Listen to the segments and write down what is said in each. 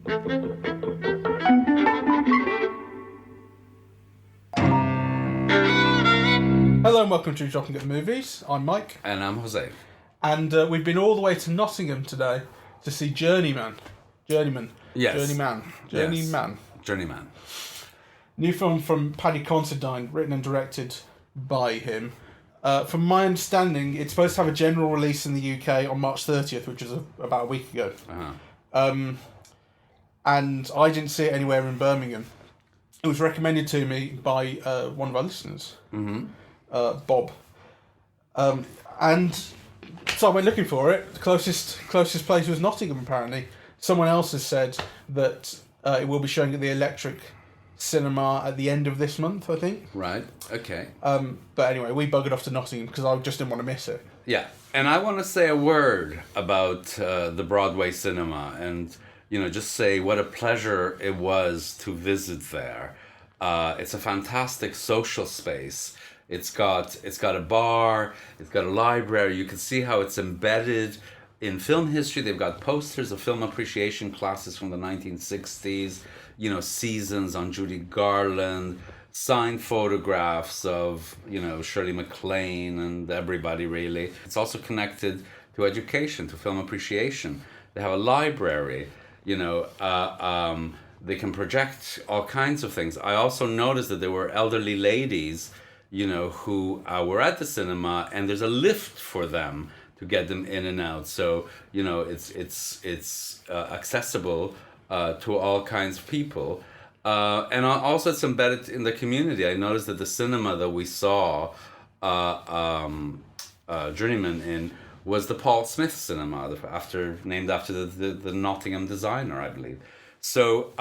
Hello and welcome to Dropping at the Movies. I'm Mike. And I'm Jose. And we've been all the way to Nottingham today to see Journeyman. Yes. Journeyman. New film from Paddy Considine, written and directed by him. From my understanding, it's supposed to have a general release in the UK on March 30th, which was about a week ago. Uh-huh. And I didn't see it anywhere in Birmingham. It was recommended to me by one of our listeners, Bob. And so I went looking for it. The closest place was Nottingham, apparently. Someone else has said that it will be showing at the Electric Cinema at the end of this month, I think. Right, okay. But anyway, we buggered off to Nottingham because I just didn't want to miss it. Yeah, and I want to say a word about the Broadway cinema and, just say what a pleasure it was to visit there. It's a fantastic social space. It's got a bar, it's got a library. You can see how it's embedded in film history. They've got posters of film appreciation classes from the 1960s, seasons on Judy Garland, signed photographs of, Shirley MacLaine and everybody really. It's also connected to education, to film appreciation. They have a library, they can project all kinds of things. I also noticed that there were elderly ladies who were at the cinema, and there's a lift for them to get them in and out. So, it's accessible to all kinds of people. And also it's embedded in the community. I noticed that the cinema that we saw Journeyman in was the Paul Smith Cinema, named after the Nottingham designer, I believe. So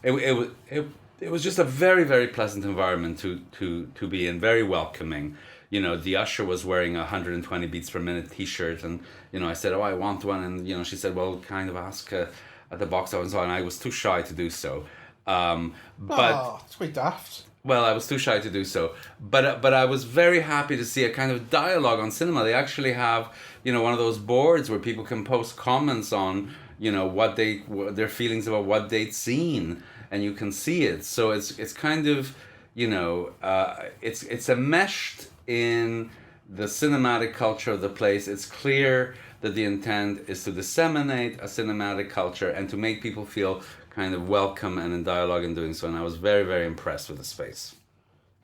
it was just a very, very pleasant environment to be in, very welcoming. The usher was wearing a 120 beats per minute t-shirt, and, I said, I want one, and, she said, well, kind of ask at the box office, and I was too shy to do so. It's quite daft. Well, I was too shy to do so. But I was very happy to see a kind of dialogue on cinema. They actually have, one of those boards where people can post comments on, what their feelings about what they'd seen, and you can see it. So it's kind of, it's enmeshed in the cinematic culture of the place. It's clear that the intent is to disseminate a cinematic culture and to make people feel kind of welcome and in dialogue in doing so. And I was very, very impressed with the space.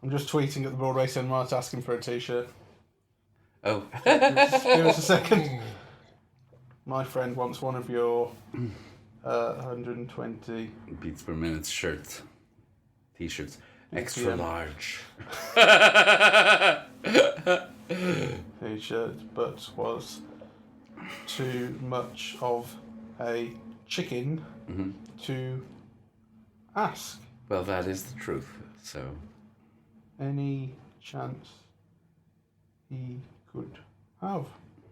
I'm just tweeting at the Broadway Cinema asking for a t-shirt. Oh. Give us a second. My friend wants one of your 120 beats per minute t-shirts. Extra large. T-shirt, but was too much of a chicken to ask. Well, that is the truth, so... Any chance he could have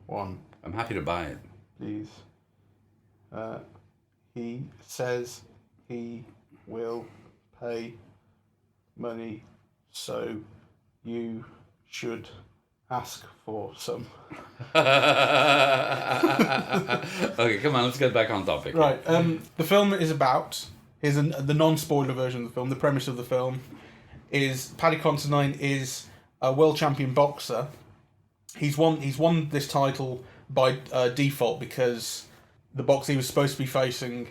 one? I'm happy to buy it. Please. He says he will pay money, so you should ask for some. Okay, come on, let's get back on topic. Right, the film is about, the non-spoiler version of the film, the premise of the film is Paddy Considine is a world champion boxer. He's won this title by default because the boxer he was supposed to be facing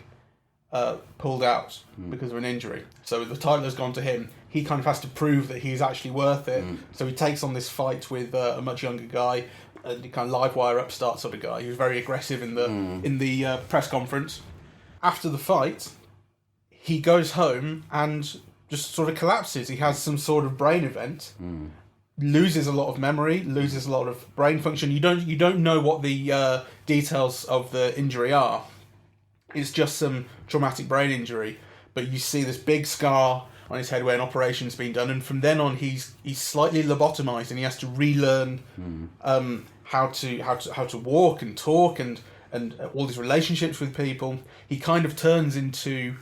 pulled out because of an injury. So the title has gone to him. He kind of has to prove that he's actually worth it. So he takes on this fight with a much younger guy, a kind of live wire upstart sort of guy. He was very aggressive in the press conference. After the fight, he goes home and just sort of collapses. He has some sort of brain event. Loses a lot of memory, loses a lot of brain function. You don't know what the details of the injury are. It's just some traumatic brain injury, but you see this big scar on his head where an operation's been done, and from then on he's slightly lobotomized, and he has to relearn how to walk and talk and all these relationships with people. He kind of turns into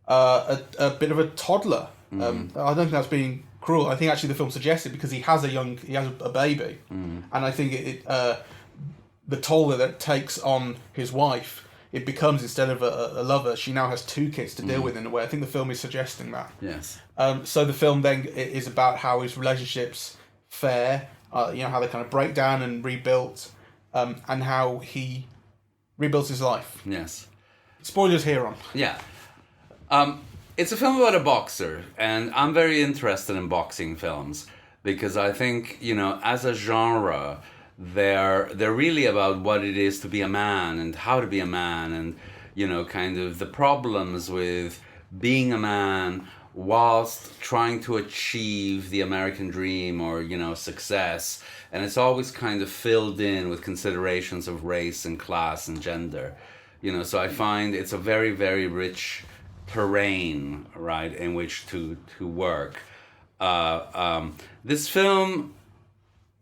a bit of a toddler. I don't think that's being cruel. I think actually the film suggests it because he has a baby, and I think the toll that it takes on his wife it becomes, instead of a lover, she now has two kids to deal with in a way. I think the film is suggesting that. Yes. So the film then is about how his relationships fare, how they kind of break down and rebuilt, and how he rebuilds his life. Yes. Spoilers here on. Yeah. It's a film about a boxer, and I'm very interested in boxing films because I think, as a genre, they're really about what it is to be a man and how to be a man, and, kind of the problems with being a man whilst trying to achieve the American dream or, success. And it's always kind of filled in with considerations of race and class and gender. So I find it's a very, very rich terrain, right, in which to work. This film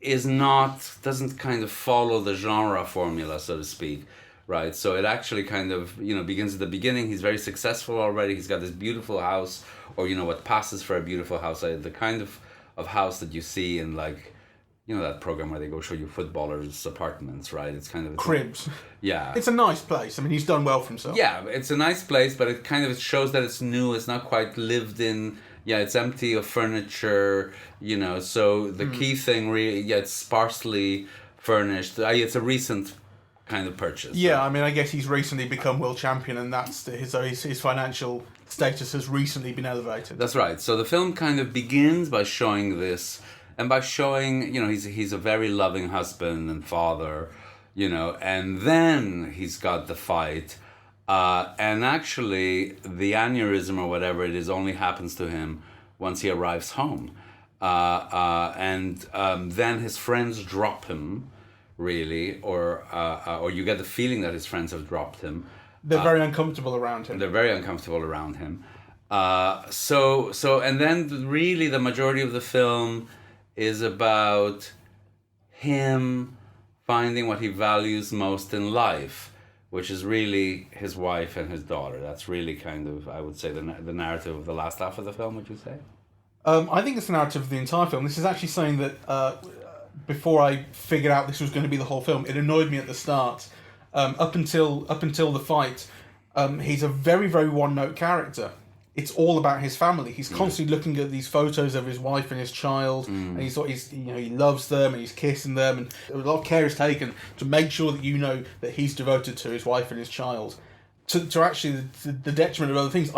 doesn't kind of follow the genre formula, so to speak, right? So it actually kind of, begins at the beginning. He's very successful already. He's got this beautiful house, or, what passes for a beautiful house, the kind of house that you see in, like, that program where they go show you footballers' apartments, right? It's kind of... Cribs. Yeah. It's a nice place. I mean, he's done well for himself. Yeah, it's a nice place, but it kind of shows that it's new. It's not quite lived in. Yeah, it's empty of furniture, so the key thing really, it's sparsely furnished. It's a recent kind of purchase. Yeah, right? I mean, I guess he's recently become world champion, and that's his financial status has recently been elevated. That's right. So the film kind of begins by showing this, and by showing, he's a very loving husband and father, and then he's got the fight. And actually, the aneurysm or whatever it is only happens to him once he arrives home. And then his friends drop him, really, or you get the feeling that his friends have dropped him. They're very uncomfortable around him. They're very uncomfortable around him. And then really the majority of the film is about him finding what he values most in life, which is really his wife and his daughter. That's really kind of, I would say, the narrative of the last half of the film, would you say? I think it's the narrative of the entire film. This is actually something that, before I figured out this was going to be the whole film, it annoyed me at the start. Up until the fight, he's a very, very one-note character. It's all about his family. He's constantly looking at these photos of his wife and his child, and he loves them and he's kissing them, and a lot of care is taken to make sure that that he's devoted to his wife and his child. To actually the detriment of other things.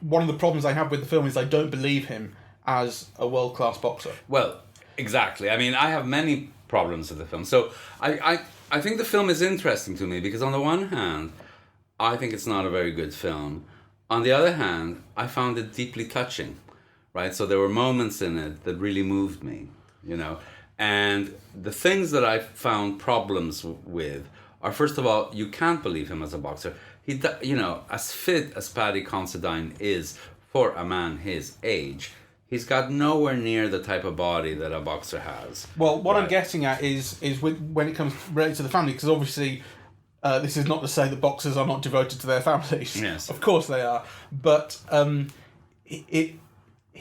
One of the problems I have with the film is I don't believe him as a world-class boxer. Well, exactly. I mean, I have many problems with the film. So I think the film is interesting to me because on the one hand, I think it's not a very good film. On the other hand, I found it deeply touching, right? So there were moments in it that really moved me, And the things that I found problems with are, first of all, you can't believe him as a boxer. He, as fit as Paddy Considine is for a man his age, he's got nowhere near the type of body that a boxer has. Well, what I'm getting at is when it comes related to the family, because obviously... this is not to say that boxers are not devoted to their families. Yes. Of course they are. But he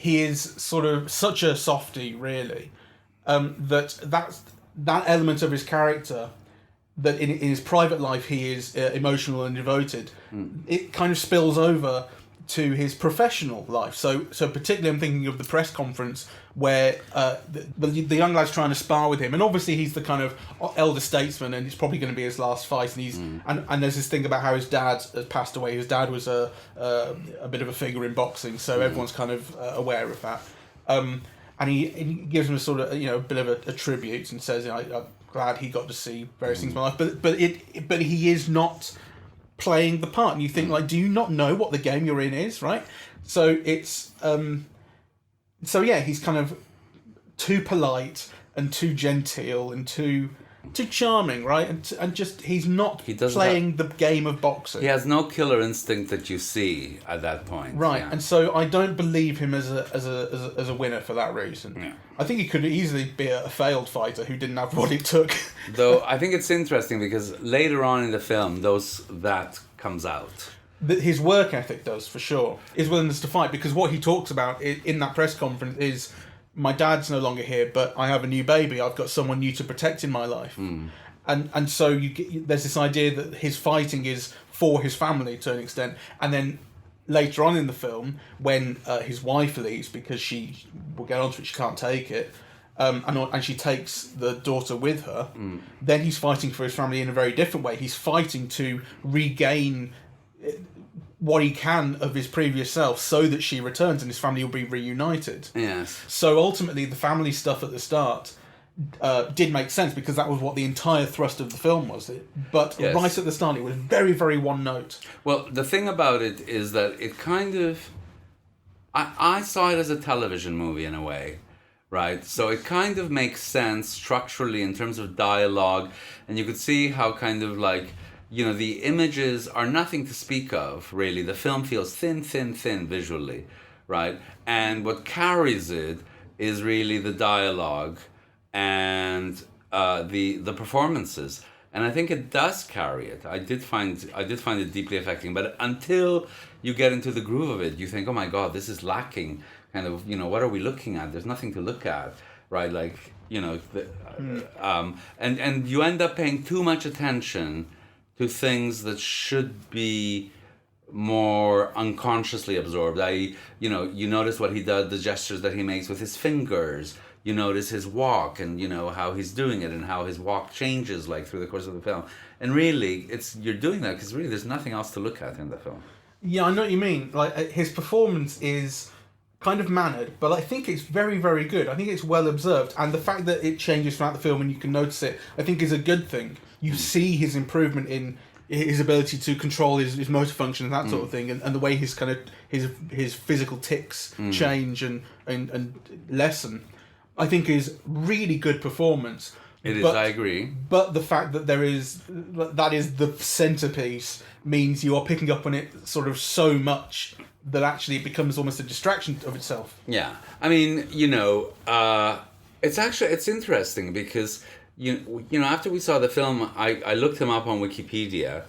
is sort of such a softie, really, that element of his character, that in his private life he is emotional and devoted, it kind of spills over to his professional life. So particularly I'm thinking of the press conference where the young lad's trying to spar with him, and obviously he's the kind of elder statesman, and it's probably going to be his last fight. And he's and there's this thing about how his dad has passed away. His dad was a bit of a figure in boxing, so everyone's kind of aware of that. And he gives him a sort of a bit of a tribute and says, I'm glad he got to see various things in my life, but he is not playing the part, and you think, like, do you not know what the game you're in is, right? So it's he's kind of too polite and too genteel and too charming, right? And just he's not playing the game of boxing. He has no killer instinct that you see at that point, right? Yeah. And so I don't believe him as a winner for that reason. Yeah. I think he could easily be a failed fighter who didn't have what it took. Though I think it's interesting because later on in the film, that comes out. His work ethic does, for sure. His willingness to fight, because what he talks about in that press conference is, my dad's no longer here, but I have a new baby. I've got someone new to protect in my life. And so there's this idea that his fighting is for his family to an extent, and then later on in the film, when his wife leaves because we'll get onto it, she can't take it, and she takes the daughter with her, then he's fighting for his family in a very different way. He's fighting to regain what he can of his previous self so that she returns and his family will be reunited. Yes. So ultimately, the family stuff at the start did make sense because that was what the entire thrust of the film was. But Yes. right at the start, it was very, very one note. Well, the thing about it is that it kind of... I saw it as a television movie in a way, right? So it kind of makes sense structurally in terms of dialogue, and you could see how kind of like, you know, the images are nothing to speak of, really. The film feels thin visually, right? And what carries it is really the dialogue and the performances. And I think it does carry it. I did find it deeply affecting. But until you get into the groove of it, you think, oh my God, this is lacking. Kind of, you know, what are we looking at? There's nothing to look at, right? Like, you know, and you end up paying too much attention to things that should be more unconsciously absorbed. You know, you notice what he does, the gestures that he makes with his fingers. You notice his walk and, you know, how he's doing it and how his walk changes, like, through the course of the film. And really, you're doing that because really there's nothing else to look at in the film. Yeah, I know what you mean. Like, his performance is kind of mannered, but I think it's very, very good. I think it's well observed. And the fact that it changes throughout the film and you can notice it, I think is a good thing. You see his improvement in his ability to control his motor function and that sort of thing, and the way his kind of his physical tics change and lessen, I think is really good performance. It is, I agree. But the fact that that is the centerpiece means you are picking up on it sort of so much that actually it becomes almost a distraction of itself. Yeah, I mean, you know, it's interesting because you know, after we saw the film, I looked him up on Wikipedia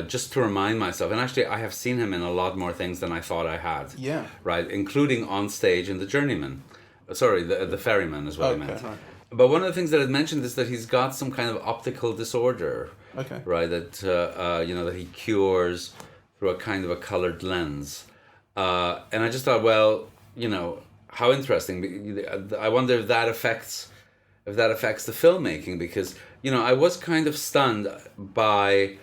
just to remind myself. And actually, I have seen him in a lot more things than I thought I had. Yeah. Right, including on stage in The Journeyman. Sorry, the Ferryman is what I meant. Right. But one of the things that it mentioned is that he's got some kind of optical disorder. Okay. Right, that you know, that he cures through a kind of a colored lens. And I just thought, well, you know, how interesting. I wonder if that affects the filmmaking, because, you know, I was kind of stunned by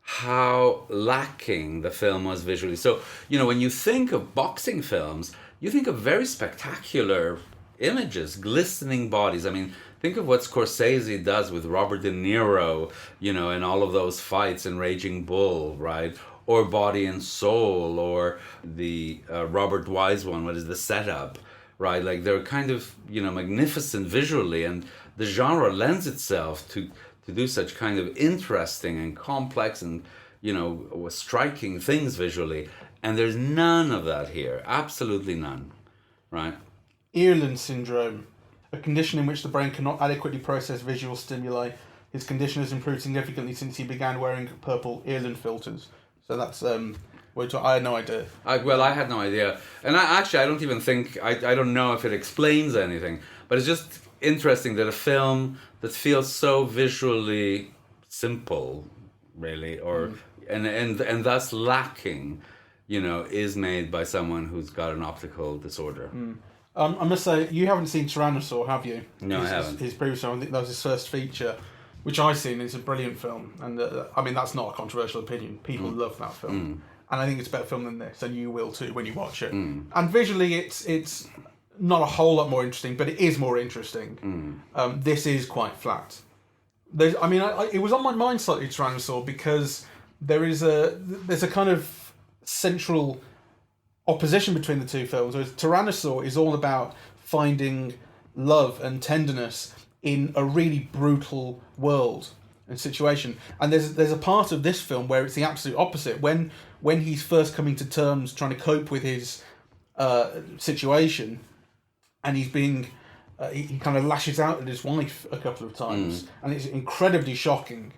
how lacking the film was visually. So, you know, when you think of boxing films, you think of very spectacular images, glistening bodies. I mean, think of what Scorsese does with Robert De Niro, you know, and all of those fights in Raging Bull, right? Or Body and Soul, or the Robert Wise one, what is The Setup? Right, like they're kind of, you know, magnificent visually, and the genre lends itself to do such kind of interesting and complex and, you know, striking things visually. And there's none of that here, absolutely none, right? Earlin syndrome, a condition in which the brain cannot adequately process visual stimuli. His condition has improved significantly since he began wearing purple Earlin filters. So that's I had no idea. I had no idea. And I don't even think, I don't know if it explains anything, but it's just interesting that a film that feels so visually simple, really, or and thus lacking, you know, is made by someone who's got an optical disorder. I must say, you haven't seen Tyrannosaur, have you? No, I haven't. His previous film, I think that was his first feature, which I've seen. It's a brilliant film. And I mean, that's not a controversial opinion. People love that film. And I think it's a better film than this, and you will too when you watch it. And visually, it's not a whole lot more interesting, but it is more interesting. This is quite flat. It was on my mind slightly, Tyrannosaur, because there's a kind of central opposition between the two films. Whereas Tyrannosaur is all about finding love and tenderness in a really brutal world and situation. And there's a part of this film where it's the absolute opposite. When he's first coming to terms, trying to cope with his situation, and he's being he kind of lashes out at his wife a couple of times, and it's incredibly shocking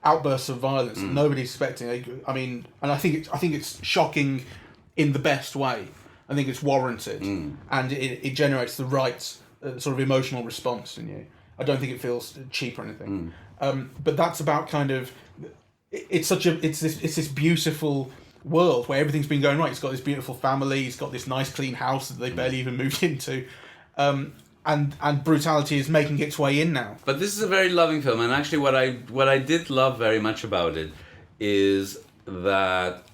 outbursts of violence that nobody's expecting. I mean, and I think it's shocking in the best way. I think it's warranted, and it generates the right sort of emotional response in you. I don't think it feels cheap or anything. But that's about kind of... it's this beautiful world where everything's been going right. He's got this beautiful family. He's got this nice clean house that they barely even moved into, and brutality is making its way in now. But this is a very loving film, and actually, what I did love very much about it is that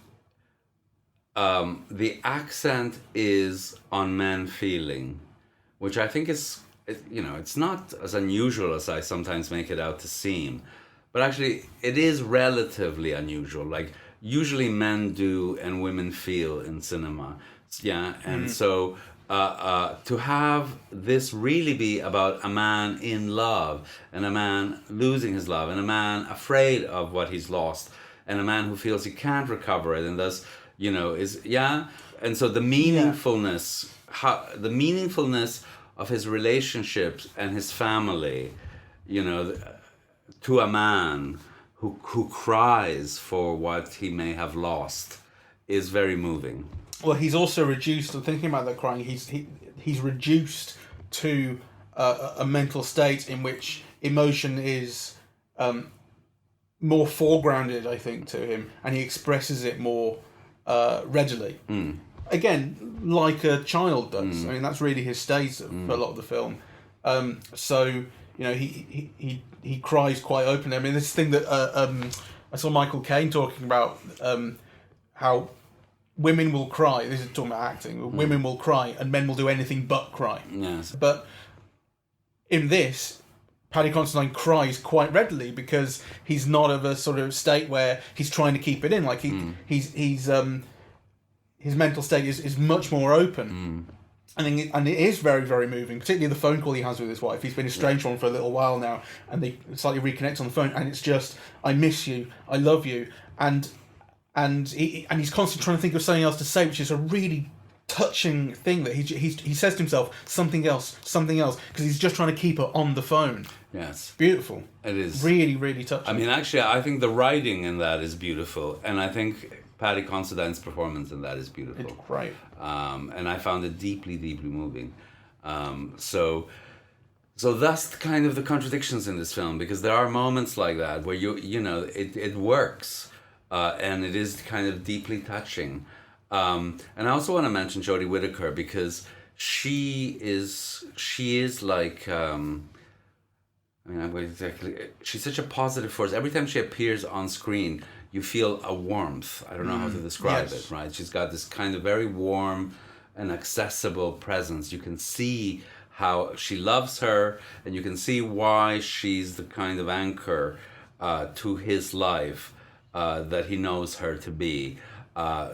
the accent is on men feeling, which I think is, it's not as unusual as I sometimes make it out to seem, but actually it is relatively unusual. Like, usually men do and women feel in cinema. Yeah, and so to have this really be about a man in love, and a man losing his love, and a man afraid of what he's lost, and a man who feels he can't recover it, and thus, and so the meaningfulness, the meaningfulness of his relationships and his family, to a man who cries for what he may have lost, is very moving. Well, he's also reduced. I'm thinking about that crying. He's reduced to a mental state in which emotion is more foregrounded, I think, to him, and he expresses it more readily. Again, like a child does. I mean, that's really his state for a lot of the film. So he cries quite openly. I mean, this thing that I saw Michael Caine talking about, how women will cry. This is talking about acting. Women will cry, and men will do anything but cry. Yes. But in this, Paddy Considine cries quite readily because he's not of a sort of state where he's trying to keep it in. Like he's his mental state is much more open. And it is very, very moving, particularly the phone call he has with his wife. He's been estranged from her for a little while now, and they slightly reconnect on the phone, and it's just, I miss you, I love you, and he's constantly trying to think of something else to say, which is a really touching thing that he says to himself, something else, because he's just trying to keep her on the phone. Yes. Beautiful. It is. Really, really touching. I mean, actually, I think the writing in that is beautiful, and I think Paddy Considine's performance in that is beautiful. It's great. And I found it deeply, deeply moving. So that's kind of the contradictions in this film, because there are moments like that where it works, and it is kind of deeply touching. And I also want to mention Jodie Whittaker, because she is like, she's such a positive force. Every time she appears on screen, you feel a warmth. I don't know how to describe it, right? She's got this kind of very warm and accessible presence. You can see how she loves her, and you can see why she's the kind of anchor to his life that he knows her to be.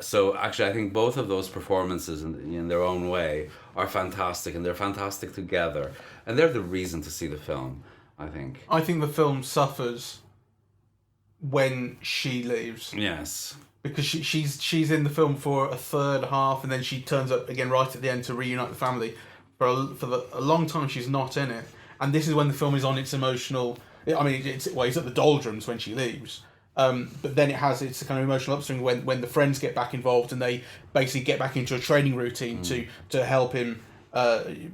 So actually, I think both of those performances in their own way are fantastic, and they're fantastic together. And they're the reason to see the film, I think. I think the film suffers when she leaves. Yes. Because she's in the film for a third half, and then she turns up again right at the end to reunite the family. For a long time, she's not in it, and this is when the film is on its emotional. I mean, he's at the doldrums when she leaves, but then it's a kind of emotional upswing when the friends get back involved, and they basically get back into a training routine to help him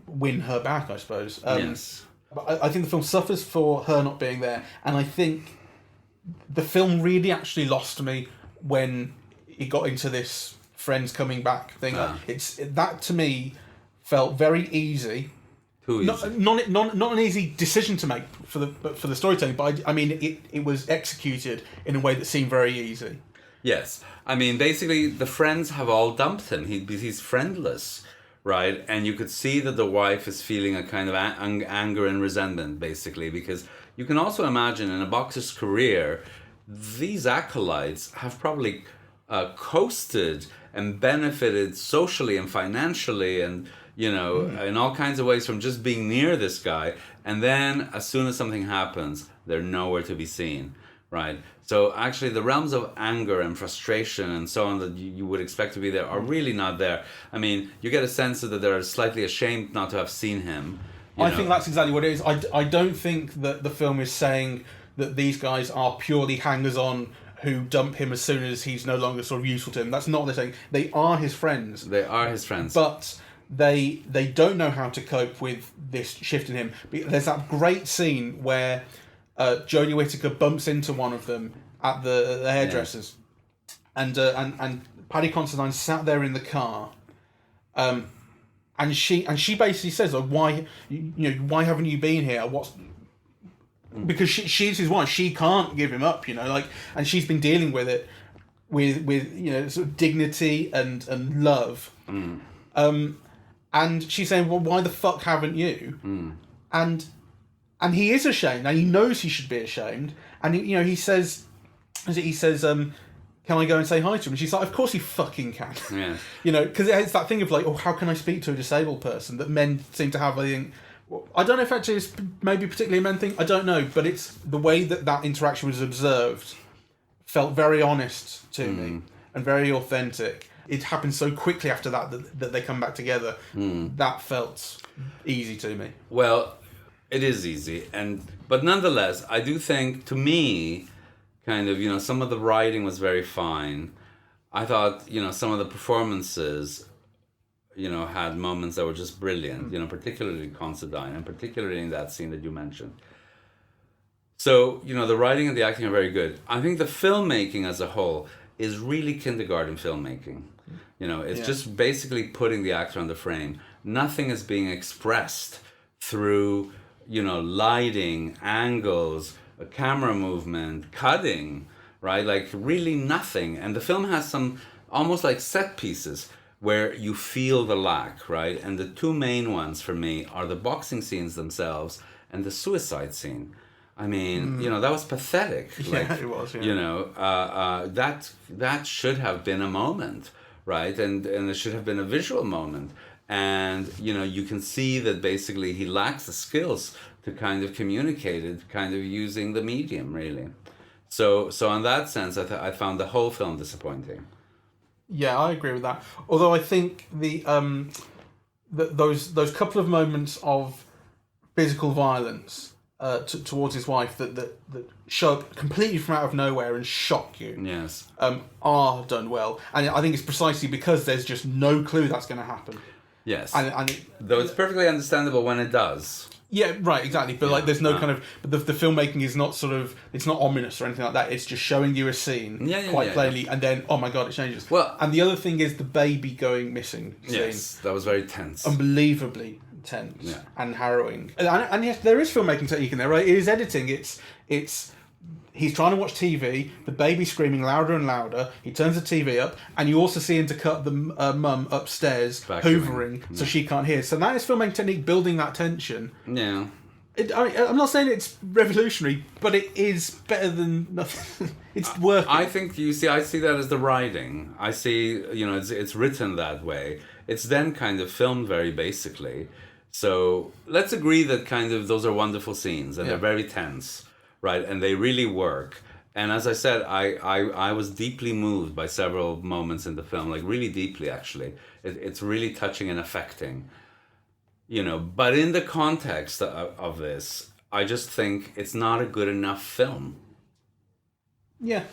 win her back, I suppose. Yes. But I think the film suffers for her not being there, and I think the film really actually lost me when it got into this friends coming back thing. That to me felt very easy. Too easy. Not an easy decision to make for the storytelling, but I mean it was executed in a way that seemed very easy. Yes, I mean basically the friends have all dumped him. He's friendless, right? And you could see that the wife is feeling a kind of anger and resentment, basically, because you can also imagine in a boxer's career, these acolytes have probably coasted and benefited socially and financially and, in all kinds of ways from just being near this guy. And then as soon as something happens, they're nowhere to be seen, right? So actually the realms of anger and frustration and so on that you would expect to be there are really not there. I mean, you get a sense that they're slightly ashamed not to have seen him. I think that's exactly what it is. I don't think that the film is saying that these guys are purely hangers-on who dump him as soon as he's no longer sort of useful to them. That's not what they're saying. They are his friends. They are his friends. But they don't know how to cope with this shift in him. There's that great scene where Jodie Whittaker bumps into one of them at the hairdressers, and Paddy Considine sat there in the car, and she basically says, like, why why haven't you been here? Because she's his wife, she can't give him up, like, and she's been dealing with it with sort of dignity and love, and she's saying, well, why the fuck haven't you? And he is ashamed, and he knows he should be ashamed, and he says, can I go and say hi to him? And she's like, of course you fucking can. Yeah. Because it's that thing of like, oh, how can I speak to a disabled person that men seem to have, I think. I don't know if actually it's maybe particularly a men thing. I don't know, but it's the way that interaction was observed felt very honest to me and very authentic. It happened so quickly after that they come back together. That felt easy to me. Well, it is easy, but nonetheless, I do think, to me, kind of, some of the writing was very fine. I thought, some of the performances, had moments that were just brilliant, particularly Considine, and particularly in that scene that you mentioned. So, the writing and the acting are very good. I think the filmmaking as a whole is really kindergarten filmmaking. It's just basically putting the actor on the frame. Nothing is being expressed through, lighting, angles, camera movement, cutting, right? Like, really nothing. And the film has some almost like set pieces where you feel the lack, right? And the two main ones for me are the boxing scenes themselves and the suicide scene. I mean, that was pathetic. Like, yeah, it was. Yeah. That should have been a moment, right? And it should have been a visual moment. And, you can see that basically he lacks the skills to kind of communicate it, kind of using the medium, really. So in that sense, I found the whole film disappointing. Yeah, I agree with that. Although I think those couple of moments of physical violence towards his wife that show up completely from out of nowhere and shock you, yes, are done well. And I think it's precisely because there's just no clue that's going to happen. Yes, and though it's perfectly understandable when it does. Yeah, right, exactly. But like, there's no kind of. But the filmmaking is not sort of. It's not ominous or anything like that. It's just showing you a scene quite plainly, and then, oh my god, it changes. Well, and the other thing is the baby going missing scene. Yes, that was very tense. Unbelievably tense and harrowing. And yes, there is filmmaking technique in there, right? It is editing. It's. He's trying to watch TV, the baby's screaming louder and louder, he turns the TV up, and you also see him to cut the mum upstairs, hoovering, so she can't hear. So that is filmmaking technique, building that tension. Yeah. I'm not saying it's revolutionary, but it is better than nothing. It's working. I think, I see that as the writing. I see, it's written that way. It's then kind of filmed very basically. So let's agree that kind of those are wonderful scenes, and they're very tense. Right, and they really work. And as I said, I was deeply moved by several moments in the film, like really deeply, actually. It's really touching and affecting. But in the context of this, I just think it's not a good enough film. Yeah.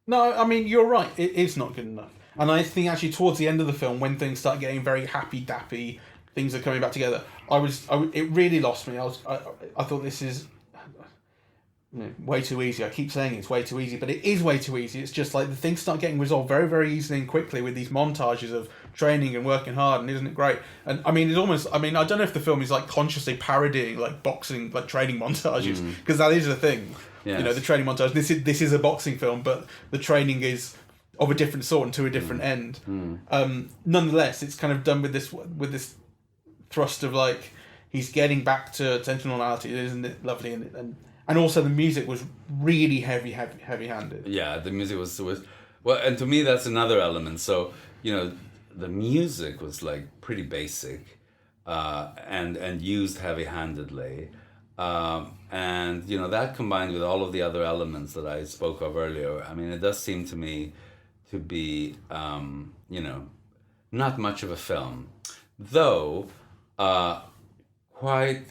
No, I mean, you're right. It is not good enough. And I think actually towards the end of the film, when things start getting very happy-dappy, things are coming back together, it really lost me. I thought this is... way too easy. I keep saying it's way too easy, but it is way too easy. It's just like the things start getting resolved very, very easily and quickly with these montages of training and working hard, and isn't it great? And I mean, it's almost. I mean, I don't know if the film is like consciously parodying like boxing, like training montages, because that is a thing. Yes. The training montage. This is a boxing film, but the training is of a different sort and to a different end. Nonetheless, it's kind of done with this thrust of like he's getting back to sense normality, isn't it lovely? And also the music was really heavy-handed. Yeah, the music was well, and to me that's another element. So the music was like pretty basic, and used heavy-handedly, and that combined with all of the other elements that I spoke of earlier. I mean, it does seem to me to be not much of a film, though quite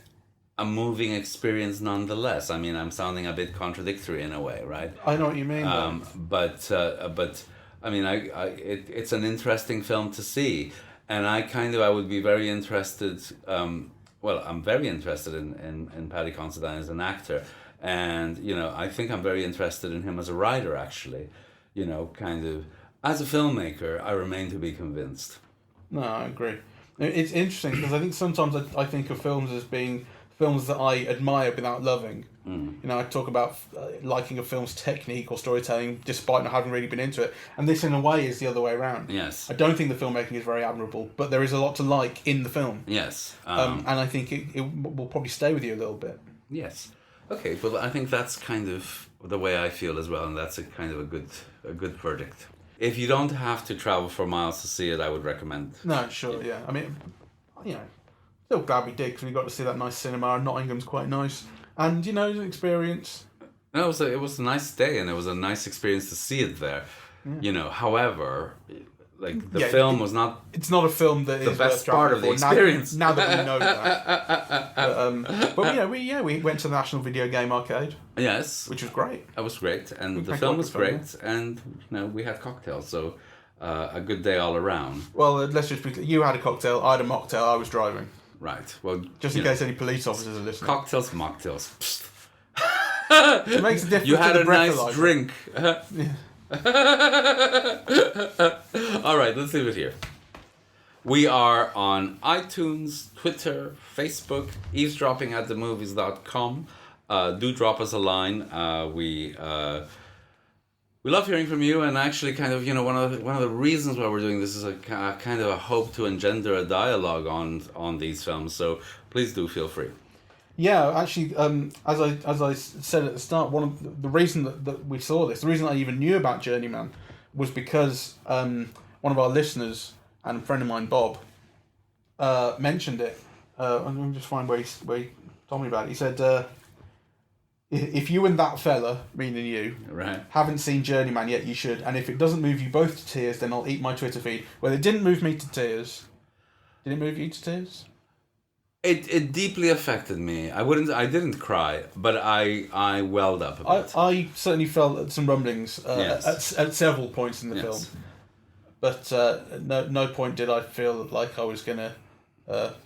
a moving experience nonetheless. I mean, I'm sounding a bit contradictory in a way, right? I know what you mean. But I mean, it's an interesting film to see, and I would be very interested. I'm very interested in Paddy Considine as an actor, And, I think I'm very interested in him as a writer, actually. Kind of, as a filmmaker, I remain to be convinced. No, I agree. It's interesting because I think sometimes I think of films as being films that I admire without loving. I talk about liking a film's technique or storytelling despite not having really been into it. And this, in a way, is the other way around. Yes. I don't think the filmmaking is very admirable, but there is a lot to like in the film. Yes. And I think it will probably stay with you a little bit. Yes. Okay, well, I think that's kind of the way I feel as well, and that's a kind of a good verdict. If you don't have to travel for miles to see it, I would recommend. No, sure, yeah. I mean, still glad we did because we got to see that nice cinema, and Nottingham's quite nice. And, it was an experience. No, it was a nice day, and it was a nice experience to see it there. Yeah. However, the film was not... It's not a film that the is best part of the experience. Now that we know that. But we went to the National Video Game Arcade. Yes. Which was great. That was great, and the film was great, and we had cocktails, so a good day all around. Well, let's just be clear. You had a cocktail, I had a mocktail, I was driving. Right. Well, just in case any police officers are listening. Cocktails, mocktails. It makes a difference. You had a nice drink. All right, let's leave it here. We are on iTunes, Twitter, Facebook, eavesdroppingatthemovies.com. Do drop us a line. We love hearing from you, and actually, kind of, one of the reasons why we're doing this is a kind of a hope to engender a dialogue on these films. So please do feel free. Yeah, actually, as I said at the start, one of the reason that we saw this, the reason I even knew about Journeyman, was because one of our listeners and a friend of mine, Bob, mentioned it. Let me just find where he told me about it. He said, if you and that fella, meaning you, right, haven't seen Journeyman yet, you should. And if it doesn't move you both to tears, then I'll eat my Twitter feed. Well, it didn't move me to tears. Did it move you to tears? It deeply affected me. I didn't cry, but I welled up a bit. I certainly felt some rumblings yes. at several points in the yes. film. But no point did I feel like I was going to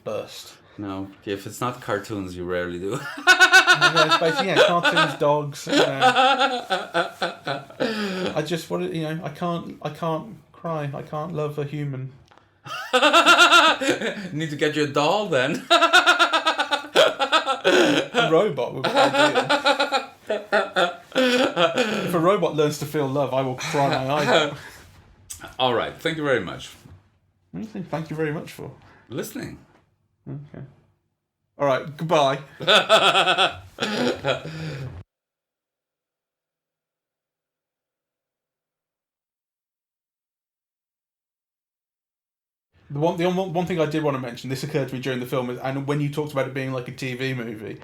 burst. No, if it's not cartoons, you rarely do. It's basically, cartoons, dogs. I just want to, I can't cry. I can't love a human. Need to get you a doll then. A robot would be ideal. If a robot learns to feel love, I will cry my eyes out. All right. Thank you very much. Thank you very much for listening. Okay. All right. Goodbye. The one thing I did want to mention, this occurred to me during the film, and when you talked about it being like a TV movie,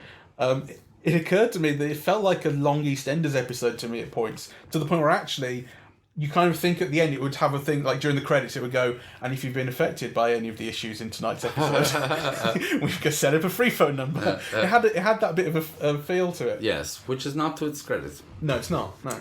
it occurred to me that it felt like a long EastEnders episode to me at points, to the point where actually you kind of think at the end it would have a thing, like during the credits it would go, and if you've been affected by any of the issues in tonight's episode, we've got set up a free phone number. It had that bit of a feel to it. Yes, which is not to its credit. No, it's not, no.